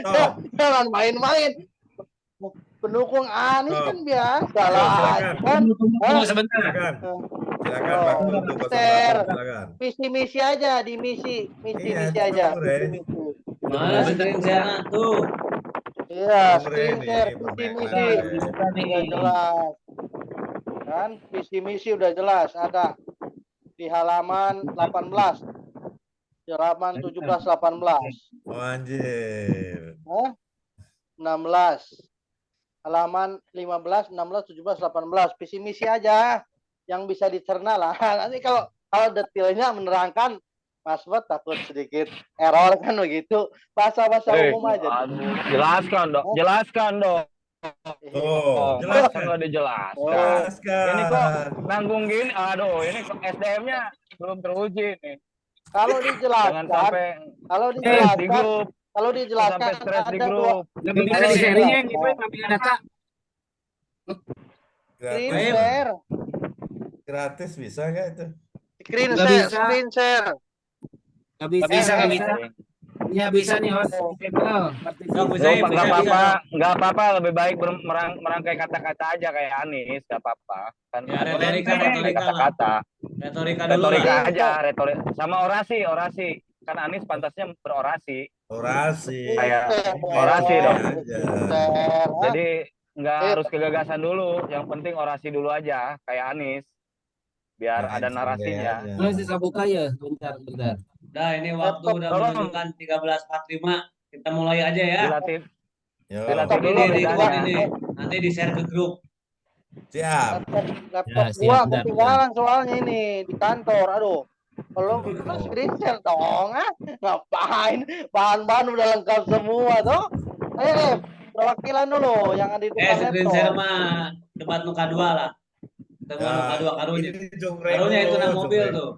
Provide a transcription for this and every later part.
Stop. Jangan main-main. Pendukung Anies kan biasa Ayo, lah, silakan. kan? Tunggu sebentar. Silakan. Silakan Oh, waktu untuk 08. Ter, Silakan. misi aja di misi Iya, aja, tunggu deh. misi. Mana screen share tuh? Iya, Tunggu screen ini share permainan. misi udah jelas, kan? Misi udah jelas ada di halaman 18, di halaman 17, 18, Oh, anjir. 16, halaman 15, 16, 17, 18, visi misi aja yang bisa dicerna lah. Nanti kalau detailnya menerangkan Mas Bot takut sedikit error kan begitu. Bahasa-bahasa umum aja. Jelaskan dong, jelaskan dong. Oh, Masa jelaskan. nggak dijelaskan? Jelaskan. Ini kok nanggung gini? Aduh, ini kok SDM-nya belum teruji nih. Kalau Jangan dijelaskan, sampai kalau di dijelaskan, grup, kalau dijelaskan sampai stres di ada dua grup. Lebih bisa di sharingnya gitu tapi data. screen Gratis, share, gratis bisa nggak itu? screen Nggak share, bisa. screen share. Nggak bisa, nggak bisa. Ya bisa nih host. Nggak apa-apa, lebih baik merangkai kata-kata aja kayak Anies, nggak apa-apa. Kan Ya, ada retorika kata-kata. Retorika dulu Retorika lah. aja, sama orasi. Kan Anies pantasnya berorasi. Orasi. Kayak orasi dong. Aja. Jadi nggak harus kegagasan dulu, yang penting orasi dulu aja kayak Anies, biar Main ada narasinya. santai aja. Terus bisa buka ya, bentar. Dah, ini waktu udah menunjukkan 13.45. Kita mulai aja ya. Dilatih, Yo. dilatih dulu Ini di grup lidahnya. ini. Nanti di share ke grup. Siap. Laptop Ya, siap, gua ketinggalan soalnya ini di kantor. Aduh. Kalau screen share dong, ngapain? Bahan-bahan udah lengkap semua toh. Perwakilan dulu yang ada di depan Screen share laptop. mah debat muka dua lah. Temuan muka dua karunya. Ini Jung Karunya itu nama Rego, mobil Jung Rego. tuh.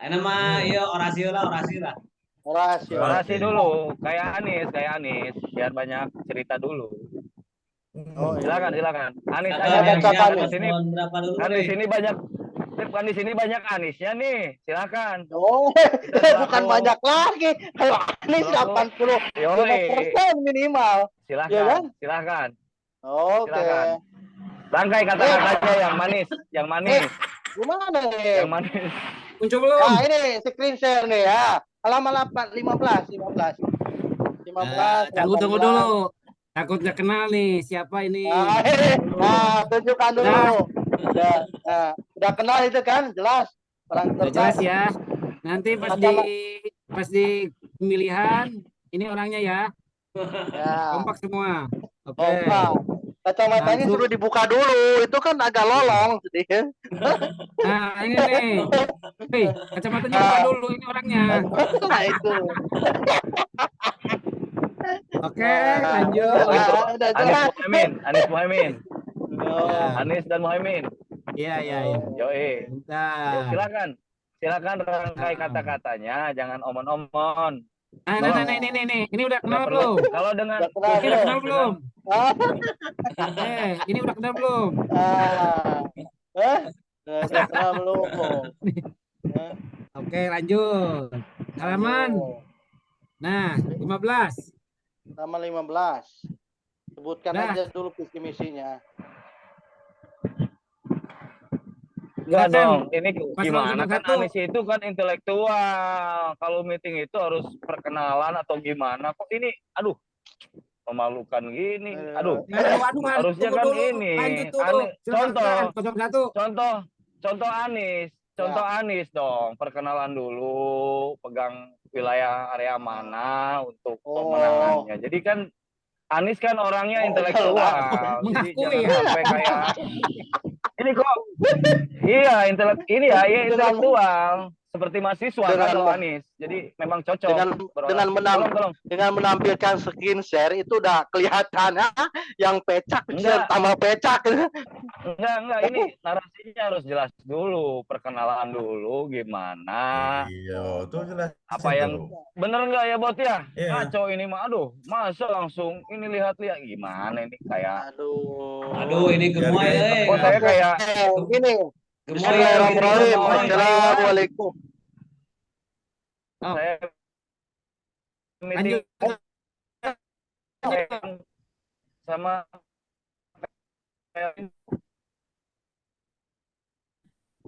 Ini mah iya orasi lah. Orasi. Orasi dulu kayak Anies, biar banyak cerita dulu. Oh, Silakan. Anies Siapa aja yang yang siap? di sini. Paslon berapa dulu Kan di nih? sini banyak Aniesnya nih. Silakan. Oh, bukan banyak lagi. Kalau Anies 85% minimal. Silakan. Ya kan? Silakan. Oke. Silakan. Rangkai kata-katanya yang manis. Gimana nih? Yang manis. Muncul belum? Nah, ini screen share nih ya. Halaman 15. Tunggu dulu. Takut nggak kenal nih siapa ini. Nah, tunjukkan dulu. Udah kenal itu kan? Jelas. Orang Udah jelas ya. Nanti pas di pemilihan ini orangnya ya. Ya. Kompak semua. Oke. Kacamatanya suruh dibuka dulu. Itu kan agak lolong sedikit. Nah, ini nih. Hei, kacamatanya buka dulu ini orangnya. Nah, itu. Oke, lanjut. Udah jelas. Anies Muhaimin. Oh. Anies dan Muhaimin. Iya. Yoi. Bentar. Silakan rangkai kata-katanya, jangan omon-omon. Nah, ini udah kenal belum? Kalau dengan Ini udah kenal belum? Ah. Ini udah kenal belum? Udah kenal belum? Oke, lanjut. Halaman. Nah, 15. Halaman 15. Sebutkan Nah. aja dulu visi misinya. Enggak Silakan. dong, ini Paslon gimana nomor kan 1. Anies itu kan intelektual. Kalau meeting itu harus perkenalan atau gimana? Kok ini, aduh, memalukan gini. Aduh, harusnya kan dulu. ini. Lanjut dulu. Contoh Anies. Contoh Anies dong, perkenalan dulu, pegang wilayah area mana untuk pemenangannya. Jadi kan Anies kan orangnya intelektual. Jadi jangan sampai kayak ini kok intelektual seperti mahasiswa kan kalau Anies. Jadi memang cocok dengan menampilkan screen share itu udah kelihatan ya, yang pecak tambah pecak. Enggak, ini narasinya harus jelas dulu, perkenalan dulu gimana. Iya, tuh jelas. Apa yang bener enggak ya Bot ya? Iya. Kacau ini mah, aduh, masa langsung ini lihat-lihat gimana ini kayak Aduh, ini gemoy ya. Kok saya kayak gini. Assalamualaikum. Saya meeting sama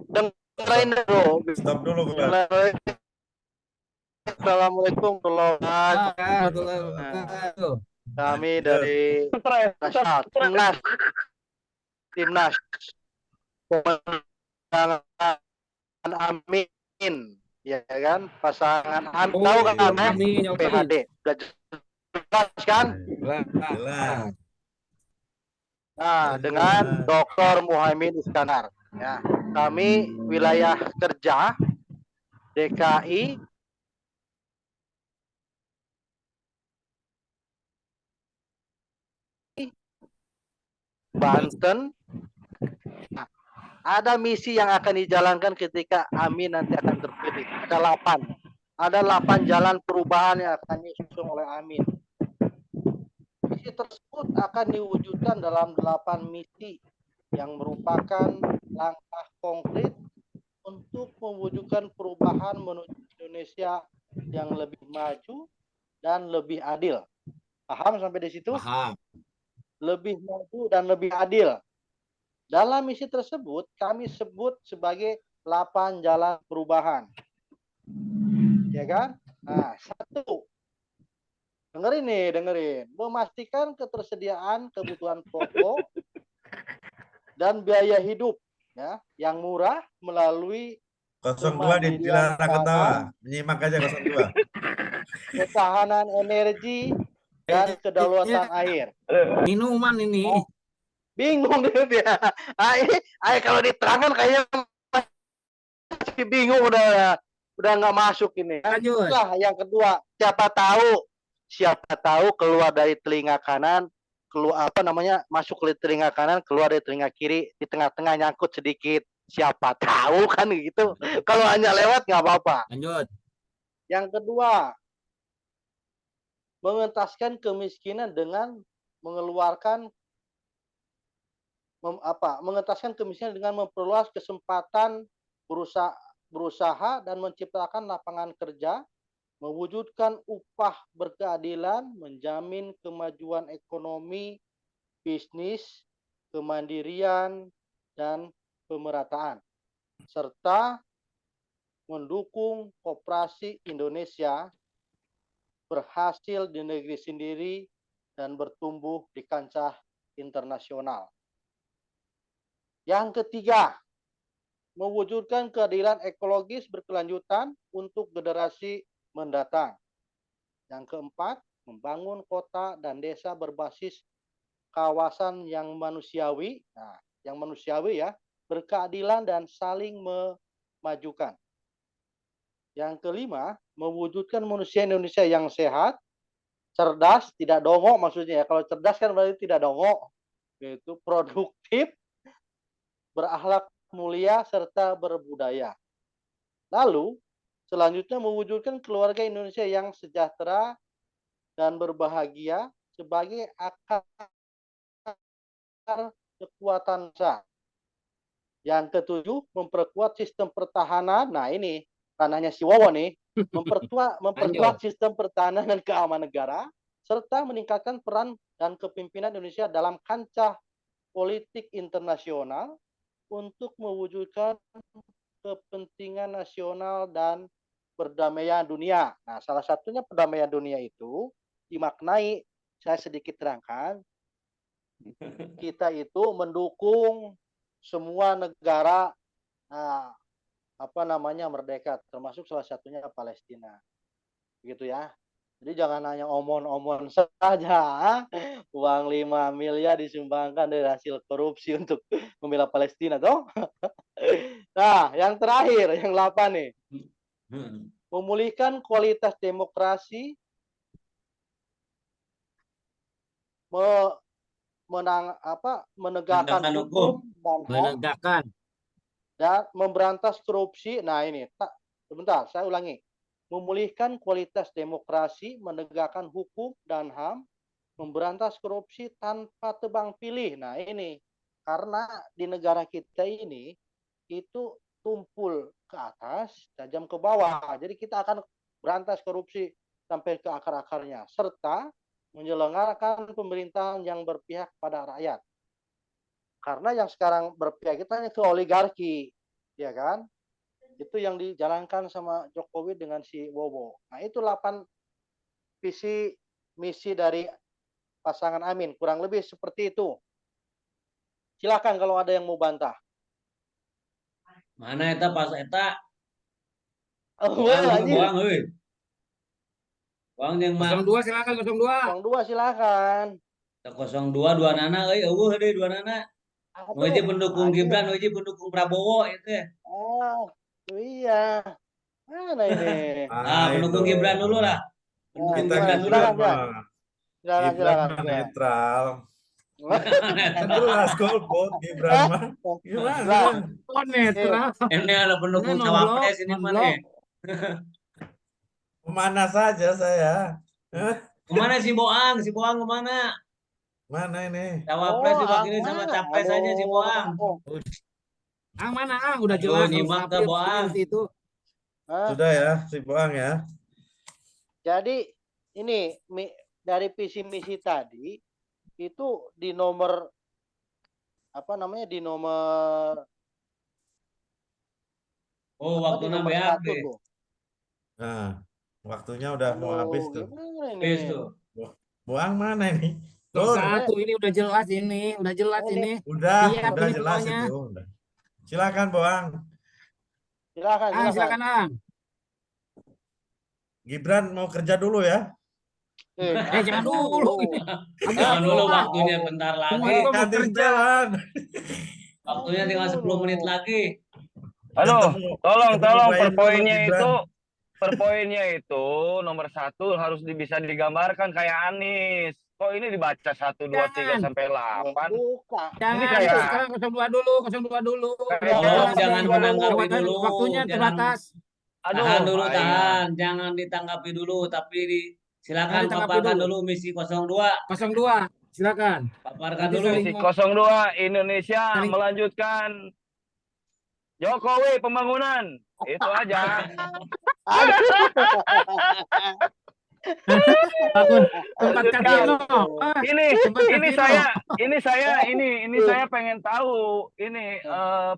Dengerin dulu. Stop dulu Kak. Assalamualaikum warahmatullahi Wabarakatuh. Kami Lanjut. dari stres. Nasional Timnas Pemenangan Amin, ya kan? Pasangan Amin, tahu kan Belum namanya? kami nyobain. PHD. Udah jelas kan? Jelas. Nah, dengan Dr. Muhaimin Iskandar. Ya, kami wilayah kerja DKI Banten. Nah, ada misi yang akan dijalankan ketika Amin nanti akan terpilih. Ada 8. Ada 8 jalan perubahan yang akan diusung oleh Amin. Misi tersebut akan diwujudkan dalam 8 misi yang merupakan langkah konkret untuk mewujudkan perubahan menuju Indonesia yang lebih maju dan lebih adil. Paham sampai di situ? Paham. Lebih maju dan lebih adil. Dalam misi tersebut kami sebut sebagai 8 jalan perubahan. Ya kan? Nah, 1. Dengerin. Memastikan ketersediaan kebutuhan pokok dan biaya hidup ya yang murah melalui 02 dilarang ketawa. Menyimak aja 02. ketahanan energi dan kedaulatan air. Minuman ini. Bingung dia. Kalau diterangkan kayaknya masih bingung udah nggak masuk ini. Lanjut. Lah yang kedua, siapa tahu keluar dari telinga kanan, masuk ke telinga kanan, keluar dari telinga kiri, di tengah-tengah nyangkut sedikit. Siapa tahu kan gitu. Kalau hanya lewat nggak apa-apa. Lanjut. Yang kedua, mengentaskan kemiskinan dengan mengeluarkan mengentaskan kemiskinan dengan memperluas kesempatan berusaha dan menciptakan lapangan kerja, mewujudkan upah berkeadilan, menjamin kemajuan ekonomi, bisnis, kemandirian, dan pemerataan, serta mendukung koperasi Indonesia berhasil di negeri sendiri dan bertumbuh di kancah internasional. Yang ketiga, mewujudkan keadilan ekologis berkelanjutan untuk generasi mendatang. Yang keempat, membangun kota dan desa berbasis kawasan yang manusiawi, berkeadilan dan saling memajukan. Yang kelima, mewujudkan manusia Indonesia yang sehat, cerdas, tidak dongok maksudnya ya. Kalau cerdas kan berarti tidak dongok, yaitu produktif, berakhlak mulia, serta berbudaya. Lalu, selanjutnya mewujudkan keluarga Indonesia yang sejahtera dan berbahagia sebagai akar kekuatan bangsa. Yang ketujuh, memperkuat sistem pertahanan. Nah ini, ranahnya si Wawo nih. Memperkuat sistem pertahanan dan keamanan negara, serta meningkatkan peran dan kepemimpinan Indonesia dalam kancah politik internasional untuk mewujudkan kepentingan nasional dan perdamaian dunia. Nah, salah satunya perdamaian dunia itu dimaknai, saya sedikit terangkan, kita itu mendukung semua negara merdeka, termasuk salah satunya Palestina. Begitu ya. Jadi jangan hanya omon-omon saja. Uang 5 miliar disumbangkan dari hasil korupsi untuk membela Palestina, toh? Nah, yang terakhir, yang 8 nih. Memulihkan kualitas demokrasi, menegakkan hukum dan memberantas korupsi. Nah, ini. Sebentar, saya ulangi. Memulihkan kualitas demokrasi, menegakkan hukum dan HAM, memberantas korupsi tanpa tebang pilih. Nah ini, karena di negara kita ini, itu tumpul ke atas, tajam ke bawah. Jadi kita akan berantas korupsi sampai ke akar-akarnya. Serta menyelenggarakan pemerintahan yang berpihak pada rakyat. Karena yang sekarang berpihak kita itu oligarki, ya kan? Itu yang dijalankan sama Jokowi dengan si Bowo. Nah, itu 8 visi misi dari pasangan Amin, kurang lebih seperti itu. Silakan kalau ada yang mau bantah. Mana eta pas eta Oh, boang anjir. boang euy. Boang jeung mah 02 silakan 02. Yang dua silakan. 02 dua nana euy eueuh deui dua nana. Aduh, Nu hiji pendukung anjir. Gibran, nu hiji pendukung Prabowo itu. Oh, iya. Mana ini? Ah, pendukung itu. Gibran dulu lah. Pendukung Kita Gimana? Gibran dulu. Gibran Silakan, ya. mah. Silakan, Gibran silakan. mah Ya. netral. Kan jelas golput Gibran mah. Gimana? Lah. Oh, netral. Ini ada pendukung Ini cawapres ini non-blok. mana? Kemana saja saya? Hah? Kemana si Boang? Si Boang kemana? Mana ini? Cawapres diwakili Ang sama mana? capres aja si Boang. Ang mana Ang? Udah Aduh, jelas nyimak harus ke Boang. seperti itu. Hah? Sudah ya, si Boang ya. Jadi ini dari visi misi tadi itu di nomor apa namanya di nomor Oh, apa, di waktunya nomor beak 1 deh. tuh. Nah, waktunya udah mau Aduh, habis tuh. gimana ini? Habis tuh. Boang mana ini? Nomor Tur. 1 ini udah jelas ini, udah jelas Ini. ini. Udah Siap ini jelas semuanya. itu. Udah. Silakan Boang. Silakan, Ang silakan Ang. Gibran mau kerja dulu ya. Jangan dulu. Jangan dulu waktunya bentar Semua lagi. juga mau Ganti kerja. jalan. Waktunya tinggal 10 menit lagi. Aduh, Ketemu- tolong ketemu klien per dulu, poinnya Gibran. itu, per poinnya itu nomor 1 harus bisa digambarkan kayak Anies. Kok ini dibaca 1, 2, 3 Jangan. sampai 8? Buka. Jangan, kayak- sekarang 02 dulu, 02 dulu. Tolong Jangan jangan dulu. menanggapi Waktunya- dulu. Waktunya Jangan- terbatas. Aduh, Tahan dulu, baik. tahan. Jangan ditanggapi dulu, tapi silakan Jangan ditanggapi paparkan dulu. dulu misi 02. 02, silakan. Paparkan Nanti dulu. saling- Misi 02 Indonesia Saling- melanjutkan Jokowi pembangunan. Itu aja. Bangun tempat Lanjutkan. kasino. Ini Tempat ini kasino. saya pengen tahu ini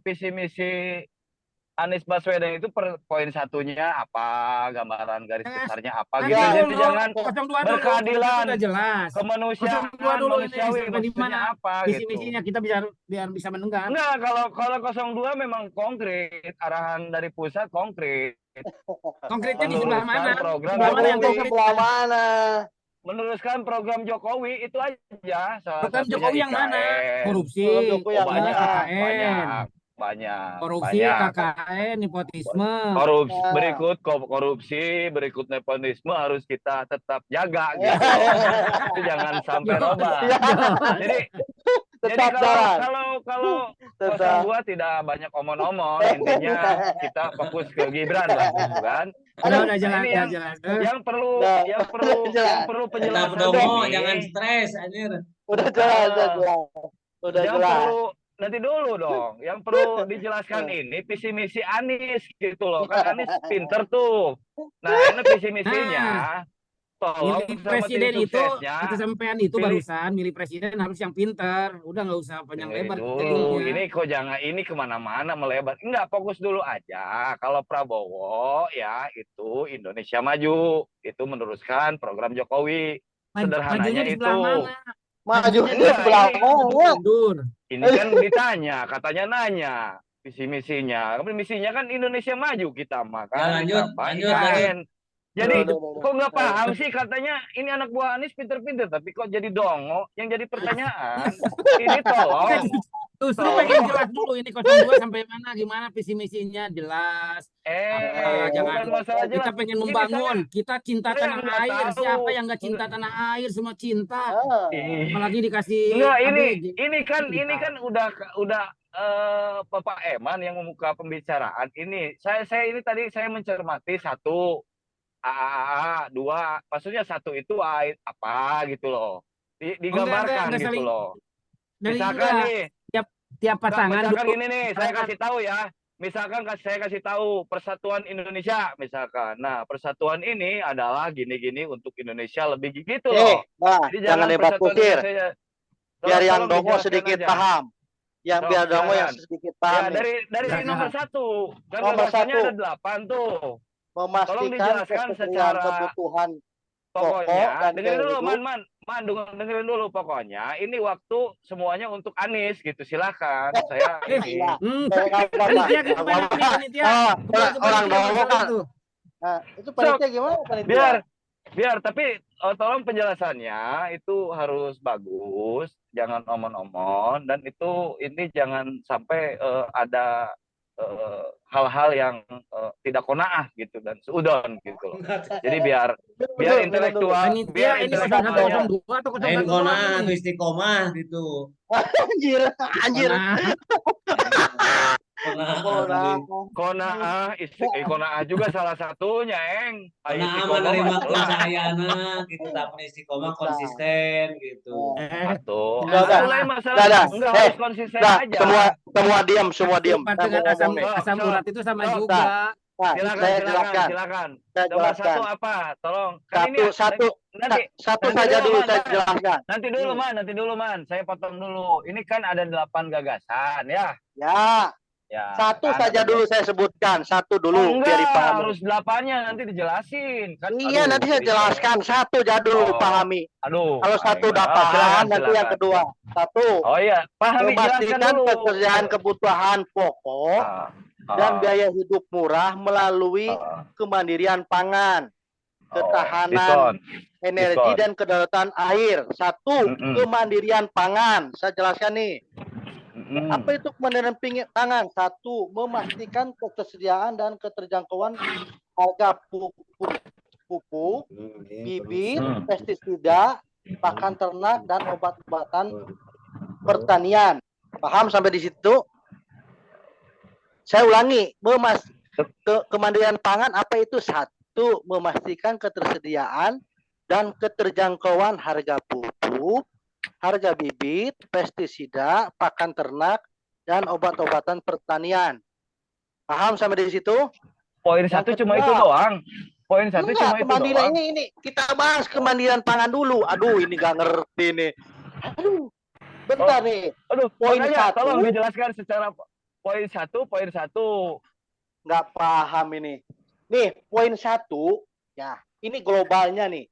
visi misi Anies Baswedan itu per poin 1-nya apa, gambaran garis besarnya apa gitu. Enggak. Jadi jangan 02 dulu. berkeadilan. Udah jelas. kemanusiaan 02 dulu ini manusiawi sampai di maksudnya mana apa visi gitu. misinya kita biar bisa mendengar. Enggak, kalau 02 memang konkret, arahan dari pusat konkret. Konkretnya di sebelah mana? Meneruskan program Sebelah mana yang Jokowi. konkret? Sebelah mana? Meneruskan program Jokowi itu aja. Salah Program satunya Jokowi yang mana? IKN. Korupsi, Program Jokowi yang banyak, KKN. Korupsi, banyak. KKN, nepotisme. Korupsi, berikut nepotisme harus kita tetap jaga gitu. Itu jangan sampai roba. Jadi Tetap jalan. kalau Tetap. 02 tidak banyak omong-omong, intinya kita fokus ke Gibran lah, gitu kan. Udah jelas, Ini udah jelas. Yang perlu Udah. yang perlu Tetap penjelasan domo, ini. jangan stres anjir. Udah jelas, udah jelas. Udah Yang jelas. perlu nanti dulu dong. Yang perlu dijelaskan ini visi misi Anies gitu loh. Kan Anies pinter tuh. Nah, ini visi misinya tolong Milih sama presiden tim itu, suksesnya. kata sampean itu Pilih. barusan, milih presiden harus yang pinter. Udah nggak usah panjang lebar. Dulu, jadinya. ini kok jangan ini kemana-mana melebar. Enggak, fokus dulu aja. Kalau Prabowo ya itu Indonesia Maju, itu meneruskan program Jokowi. Sederhananya Majunya di itu. sebelah mana? Maju Enggak, di sebelah ini- mana? Mundur. Ini kan ditanya, katanya nanya visi misinya. Tapi misinya kan Indonesia Maju kita mah Ya, kan. lanjut, Apa, lanjut, IKN. Jadi Udah. kok nggak paham sih katanya ini anak buah Anies pinter-pinter tapi kok jadi dongo? Yang jadi pertanyaan ini tolong Justru Tolong. pengen jelas dulu ini 02 sampai mana, gimana visi misinya jelas. bukan Jangan. masalah jelas. Kita pengen Ini membangun, kita cinta saya tanah nggak air. tahu. Siapa yang nggak cinta tanah air? Semua cinta. Ah. Apalagi dikasih. Enggak, ABG. ini kan udah Bapak Eman yang membuka pembicaraan ini. Saya ini tadi saya mencermati 1 2, maksudnya 1 itu apa gitu loh. Digambarkan enggak gitu saling- loh. Dari Misalkan enggak, nih, tiap pasangan misalkan dulu. gini nih, saya kasih tahu ya. misalkan saya kasih tahu Persatuan Indonesia misalkan. Nah, persatuan ini adalah gini-gini untuk Indonesia lebih gitu loh. Nah, Jadi jangan jangan Persatuan debat-kusir. Indonesia. Biar yang Tolong dongo dijelaskan sedikit aja. paham. Yang Sok, biar dongo yang silakan. sedikit Ya, paham nih. dari Ya. nomor 1. Kan Nomor gagasannya 1. ada 8 tuh. Tolong Memastikan dijelaskan ketersediaan secara kebutuhan pokoknya. pokok dan Dengerin dulu, hidup. dengerin dulu pokoknya. Ini waktu semuanya untuk Anies gitu. Silakan. Saya ini. Iya. Panitia gimana nih panitia? Ah, Ketua ke orang panitia dongo masalah kan. itu. Nah, itu panitia gimana panitia? Biar tapi tolong penjelasannya itu harus bagus, jangan omon-omon, dan ini jangan sampai ada hal-hal yang tidak qanaah gitu dan seudon gitu loh. Jadi biar intelektual, Panitia ini intelektualnya 02 atau 01 Lain doang kona ini? atau istiqomah gitu. Anjir. Nah, qanaah qanaah juga salah satunya, Eng. Kona menerima kepercayaanna gitu, tapi istiqomah Bisa. konsisten gitu. Atau Udah. lain masalah Udah. enggak harus konsisten Nah, aja. semua diam, semua diam. Pas Saya dengan mau asam ngomong nih. asam Sok, urat itu sama sok, juga. Nah, saya jelaskan. Silakan. Saya Nomor jelaskan. 1 apa? Tolong. Kan ini Satu nanti saja dulu saya Man. jelaskan. Nanti dulu, Man. Saya potong dulu. Ini kan ada 8 gagasan ya. Ya, satu kan saja ada dulu saya sebutkan. Satu dulu biar enggak, dipahami. harus 8-nya nanti dijelasin. Kan, Iya, nanti saya ini. jelaskan. Satu aja dulu dipahami. Kalau satu udah paham, nanti yang kedua. Satu. Oh iya, pahami, jelaskan Memastikan dulu. ketersediaan kebutuhan pokok dan biaya hidup murah melalui kemandirian pangan, ketahanan energi Diskon. dan kedaulatan air. Satu, kemandirian pangan. Saya jelaskan nih. Apa itu kemandirian pangan? Satu, memastikan ketersediaan dan keterjangkauan harga pupuk, bibit, pestisida, pakan ternak, dan obat-obatan pertanian. Paham sampai di situ? Saya ulangi, kemandirian pangan apa itu? Satu, memastikan ketersediaan dan keterjangkauan harga pupuk, harga bibit, pestisida, pakan ternak, dan obat-obatan pertanian. Paham sampai di situ? Poin 1 cuma itu doang. Poin 1 cuma itu kemandirian doang. ini kita bahas kemandirian pangan dulu. Aduh, ini gak ngerti nih. Aduh, bentar nih. Aduh, Poin makanya 1. tolong dijelaskan secara poin 1. Nggak paham ini. Nih, poin 1, ya, ini globalnya nih.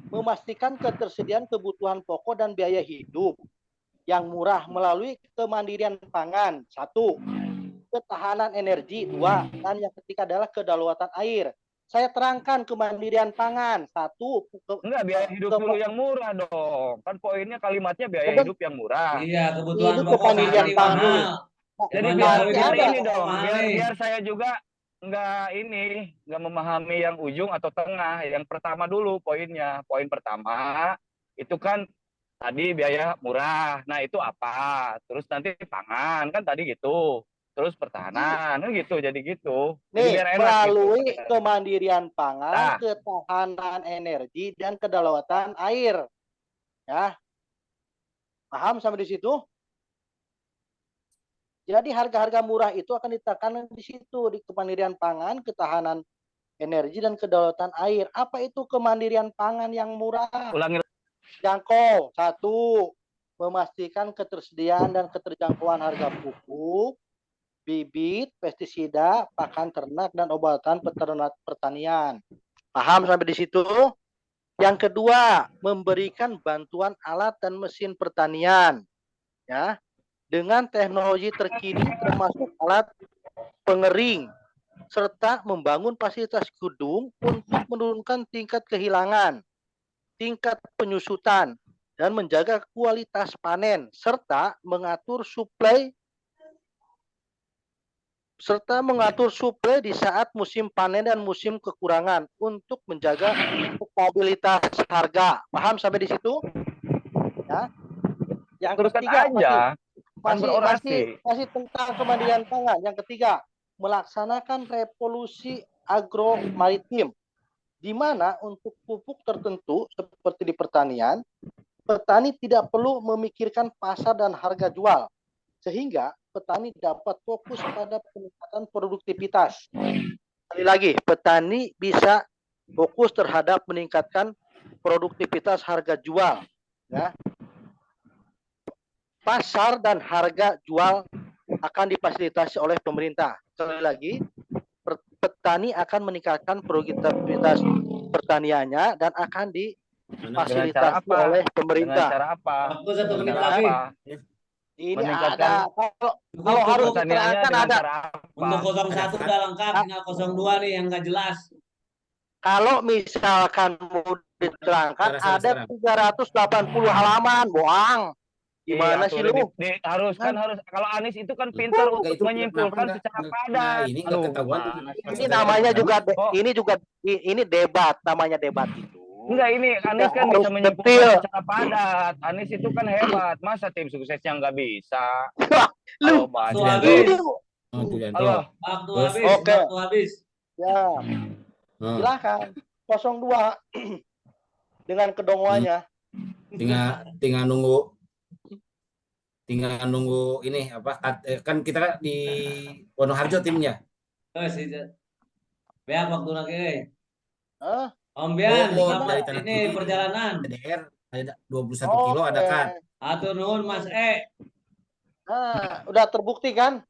Memastikan ketersediaan kebutuhan pokok dan biaya hidup yang murah melalui kemandirian pangan. 1. Ketahanan energi. 2. Dan yang ketiga adalah kedaulatan air. Saya terangkan kemandirian pangan. 1. Enggak, biaya hidup dulu yang murah dong. Kan poinnya kalimatnya biaya hidup yang murah. Iya, kebutuhan Itu pokok kemandirian sehari pangan. mahal. Jadi Zaman biar dahulu ini kita dong, mahal nih. biar saya juga nggak memahami yang ujung atau tengah. Yang pertama dulu poinnya. Poin pertama itu kan tadi biaya murah. Nah, itu apa? Terus nanti pangan kan tadi gitu. Terus pertahanan kan gitu, jadi gitu. Jadi Nih, biar enak melalui gitu. kemandirian pangan, Nah. ketahanan energi, dan kedaulatan air. Ya. Paham sampai di situ? Jadi harga-harga murah itu akan ditekan di situ, di kemandirian pangan, ketahanan energi, dan kedaulatan air. Apa itu kemandirian pangan yang murah? Ulangi. Jangkau. 1. Memastikan ketersediaan dan keterjangkauan harga pupuk, bibit, pestisida, pakan ternak, dan obatan pertanian. Paham sampai di situ? Yang kedua, memberikan bantuan alat dan mesin pertanian. Ya. Dengan teknologi terkini termasuk alat pengering, serta membangun fasilitas gedung untuk menurunkan tingkat kehilangan, tingkat penyusutan, dan menjaga kualitas panen, serta mengatur suplai di saat musim panen dan musim kekurangan untuk menjaga stabilitas harga. Paham sampai di situ? Ya. Yang Teruskan ketiga, aja. masih tentang kemandirian pangan. Yang ketiga, melaksanakan revolusi agromaritim, di mana untuk pupuk tertentu seperti di pertanian, petani tidak perlu memikirkan pasar dan harga jual, sehingga petani dapat fokus pada peningkatan produktivitas. Sekali lagi, petani bisa fokus terhadap meningkatkan produktivitas harga jual. Ya. Pasar dan harga jual akan difasilitasi oleh pemerintah. Sekali lagi, petani akan meningkatkan produktivitas pertaniannya dan akan difasilitasi apa? oleh Dengan pemerintah. cara apa? Waktu 1 menit Cara lagi. apa? Ini Meningkatkan ada kalau harus pertaniannya diterangkan dengan ada. cara apa? Untuk 01 udah lengkap, tinggal 02 nih yang nggak jelas. Kalau misalkan mau diterangkan Sekarang. ada 380 halaman, boang. Gimana Iya, sih tuh, lu? harus kalau Anies itu kan pintar untuk itu menyimpulkan kenapa secara nggak- padat. nah, ini nggak Aduh, ketahuan tuh. gimana sih? Ini namanya juga Oh. ini debat, namanya debat itu. Enggak, ini Anies kan harus bisa menyimpulkan detail. secara padat. Anies itu kan hebat. Masa tim suksesnya nggak bisa? Lu Kalau bahas Waktu Sudah habis. ini Oh, Julianto. Halo. Waktu Terus? habis. Oke. Waktu habis. ya Oh, silakan 02 dengan kedongoannya. tinggal nunggu ini apa kan kita di Wonoharjo timnya. Terus itu. Biar waktu lagi. Hah? Om Bian, Oh, selamat dari Tanah ini Tinggi. perjalanan. DDR ada 21 kilo ada Oke. kan. Atur nuhun Mas E. Nah, udah terbukti kan?